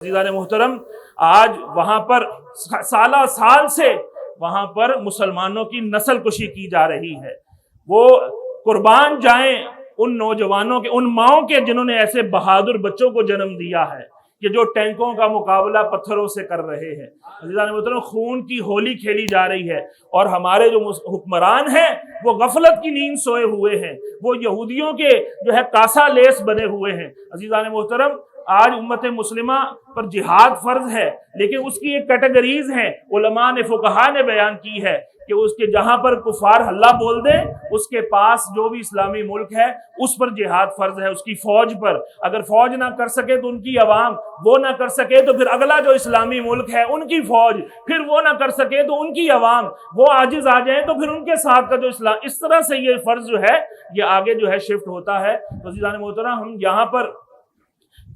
عزیزان محترم، آج وہاں پر سالہ سال سے وہاں پر مسلمانوں کی نسل کشی کی جا رہی ہے۔ وہ قربان جائیں ان نوجوانوں کے، ان ماؤں کے جنہوں نے ایسے بہادر بچوں کو جنم دیا ہے کہ جو ٹینکوں کا مقابلہ پتھروں سے کر رہے ہیں۔ عزیزان محترم، خون کی ہولی کھیلی جا رہی ہے اور ہمارے جو حکمران ہیں وہ غفلت کی نیند سوئے ہوئے ہیں، وہ یہودیوں کے جو ہے کاسا لیس بنے ہوئے ہیں۔ عزیزان محترم، آج امت مسلمہ پر جہاد فرض ہے، لیکن اس کی ایک کیٹیگریز ہیں، علماء نے، فقہاء نے بیان کی ہے کہ اس کے جہاں پر کفار ہلہ بول دیں، اس کے پاس جو بھی اسلامی ملک ہے اس پر جہاد فرض ہے، اس کی فوج پر۔ اگر فوج نہ کر سکے تو ان کی عوام، وہ نہ کر سکے تو پھر اگلا جو اسلامی ملک ہے ان کی فوج، پھر وہ نہ کر سکے تو ان کی عوام، وہ عاجز آ جائیں تو پھر ان کے ساتھ کا جو اسلام، اس طرح سے یہ فرض جو ہے یہ آگے جو ہے شفٹ ہوتا ہے۔ تو عزیزان محترم، ہم یہاں پر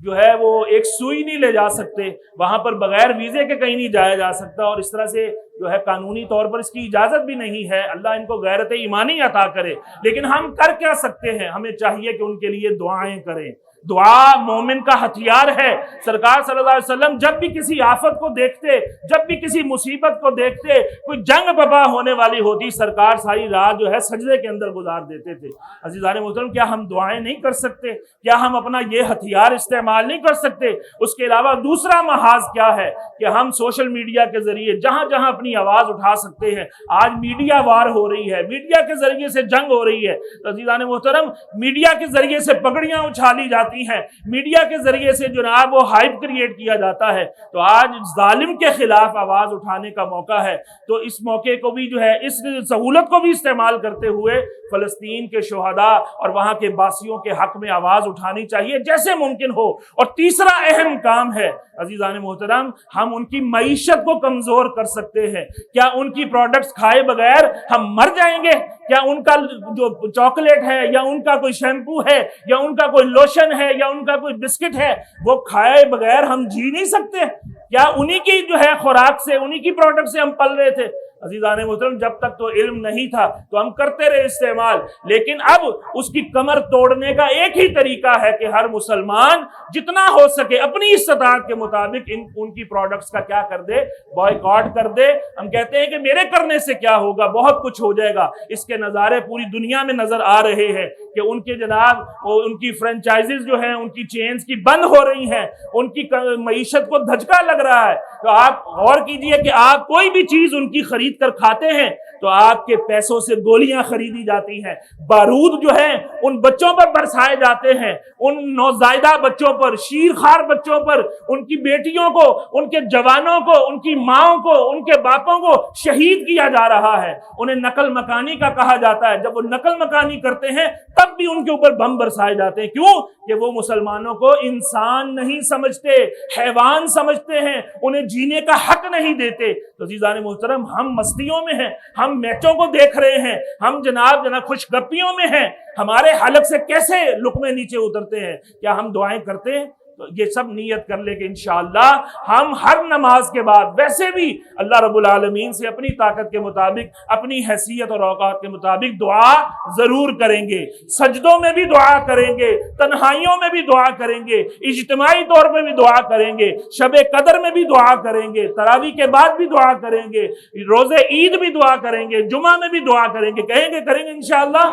جو ہے وہ ایک سوئی نہیں لے جا سکتے، وہاں پر بغیر ویزے کے کہیں نہیں جایا جا سکتا، اور اس طرح سے جو ہے قانونی طور پر اس کی اجازت بھی نہیں ہے۔ اللہ ان کو غیرت ایمانی عطا کرے، لیکن ہم کر کیا سکتے ہیں؟ ہمیں چاہیے کہ ان کے لیے دعائیں کریں۔ دعا مومن کا ہتھیار ہے۔ سرکار صلی اللہ علیہ وسلم جب بھی کسی آفت کو دیکھتے، جب بھی کسی مصیبت کو دیکھتے، کوئی جنگ بپا ہونے والی ہوتی، سرکار ساری رات جو ہے سجدے کے اندر گزار دیتے تھے۔ عزیزان محترم، کیا ہم دعائیں نہیں کر سکتے؟ کیا ہم اپنا یہ ہتھیار استعمال نہیں کر سکتے؟ اس کے علاوہ دوسرا محاذ کیا ہے کہ ہم سوشل میڈیا کے ذریعے جہاں جہاں اپنی آواز اٹھا سکتے ہیں۔ آج میڈیا وار ہو رہی ہے، میڈیا کے ذریعے سے جنگ ہو رہی ہے۔ تو عزیزان محترم، میڈیا کے ذریعے سے پگڑیاں اچھالی جاتی ہیں، میڈیا کے ذریعے سے جناب وہ ہائپ کریٹ کیا جاتا ہے۔ تو آج ظالم کے خلاف آواز اٹھانے کا موقع ہے، تو اس موقع کو بھی جو ہے، اس سہولت کو بھی استعمال کرتے ہوئے فلسطین کے شہداء اور وہاں کے باسیوں کے حق میں آواز اٹھانی چاہیے جیسے ممکن ہو۔ اور تیسرا اہم کام ہے عزیزان محترم، ہم ان کی معیشت کو کمزور کر سکتے ہیں۔ کیا ان کی پروڈکٹس کھائے بغیر ہم مر جائیں گے؟ کیا ان کا جو چاکلیٹ ہے، یا ان کا کوئی شیمپو ہے، یا ان کا کوئی لوشن ہے، یا ان کا کوئی بسکٹ ہے، وہ کھائے بغیر ہم جی نہیں سکتے؟ کیا انہی کی جو ہے خوراک سے، انہی کی پروڈکٹ سے ہم پل رہے تھے؟ عزیزان محترم، جب تک تو علم نہیں تھا تو ہم کرتے رہے استعمال، لیکن اب اس کی کمر توڑنے کا ایک ہی طریقہ ہے کہ ہر مسلمان جتنا ہو سکے اپنی استطاعت کے مطابق ان کی پروڈکٹس کا کیا کر دے، بائیکاٹ کر دے۔ ہم کہتے ہیں کہ میرے کرنے سے کیا ہوگا، بہت کچھ ہو جائے گا۔ اس کے نظارے پوری دنیا میں نظر آ رہے ہیں کہ ان کے جناب ان کی فرنچائزز جو ہیں، ان کی چینز کی بند ہو رہی ہیں، ان کی معیشت کو دھچکا لگ رہا ہے۔ تو آپ غور کیجئے کہ آپ کوئی بھی چیز ان کی خرید کر کھاتے ہیں تو آپ کے پیسوں سے گولیاں خریدی جاتی ہیں، بارود جو ہیں ان بچوں پر برسائے جاتے ہیں، ان نوزائیدہ بچوں پر، شیرخوار بچوں پر، ان کی بیٹیوں کو، ان کے جوانوں کو، ان کی ماؤں کو، ان کے باپوں کو شہید کیا جا رہا ہے۔ انہیں نقل مکانی کا کہا جاتا ہے۔ جب وہ نقل مکانی کرتے ہیں تب بھی ان کے اوپر بم برسائے جاتے ہیں۔ کیوں؟ کہ وہ مسلمانوں کو انسان نہیں سمجھتے، حیوان سمجھتے ہیں، انہیں جینے کا حق نہیں دیتے۔ تو عزیزان محترم، ہم مستیوں میں ہیں، ہم میچوں کو دیکھ رہے ہیں، ہم جناب خوش گپیوں میں ہیں، ہمارے حلق سے کیسے لقمے نیچے اترتے ہیں؟ کیا ہم دعائیں کرتے ہیں؟ تو یہ سب نیت کر لے کہ انشاءاللہ ہم ہر نماز کے بعد ویسے بھی اللہ رب العالمین سے اپنی طاقت کے مطابق، اپنی حیثیت اور اوقات کے مطابق دعا ضرور کریں گے۔ سجدوں میں بھی دعا کریں گے، تنہائیوں میں بھی دعا کریں گے، اجتماعی طور پہ بھی دعا کریں گے، شب قدر میں بھی دعا کریں گے، تراویح کے بعد بھی دعا کریں گے، روزے عید بھی دعا کریں گے، جمعہ میں بھی دعا کریں گے۔ کریں گے انشاءاللہ۔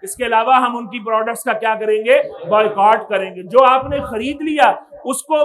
اس کے علاوہ ہم ان کی پروڈکٹس کا کیا کریں گے؟ بائیکاٹ کریں گے۔ جو آپ نے خرید لیا اس کو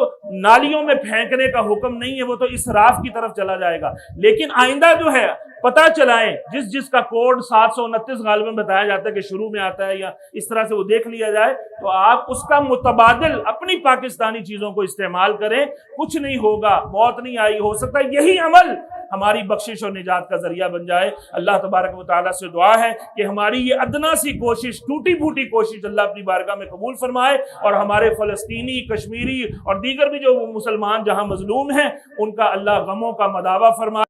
نالیوں میں پھینکنے کا حکم نہیں ہے، وہ تو اسراف کی طرف چلا جائے گا۔ لیکن آئندہ جو ہے پتہ چلائیں، جس کا کوڈ 729 غالباً بتایا جاتا ہے کہ شروع میں آتا ہے، یا اس طرح سے وہ دیکھ لیا جائے، تو آپ اس کا متبادل اپنی پاکستانی چیزوں کو استعمال کریں۔ کچھ نہیں ہوگا، موت نہیں آئی، ہو سکتا ہے یہی عمل ہماری بخشش اور نجات کا ذریعہ بن جائے۔ اللہ تبارک و تعالیٰ سے دعا ہے کہ ہماری یہ ادنا سی کوشش، ٹوٹی پھوٹی کوشش اللہ اپنی بارگاہ میں قبول فرمائے، اور ہمارے فلسطینی، کشمیری اور دیگر بھی جو مسلمان جہاں مظلوم ہیں ان کا اللہ غموں کا مداوع فرمائے۔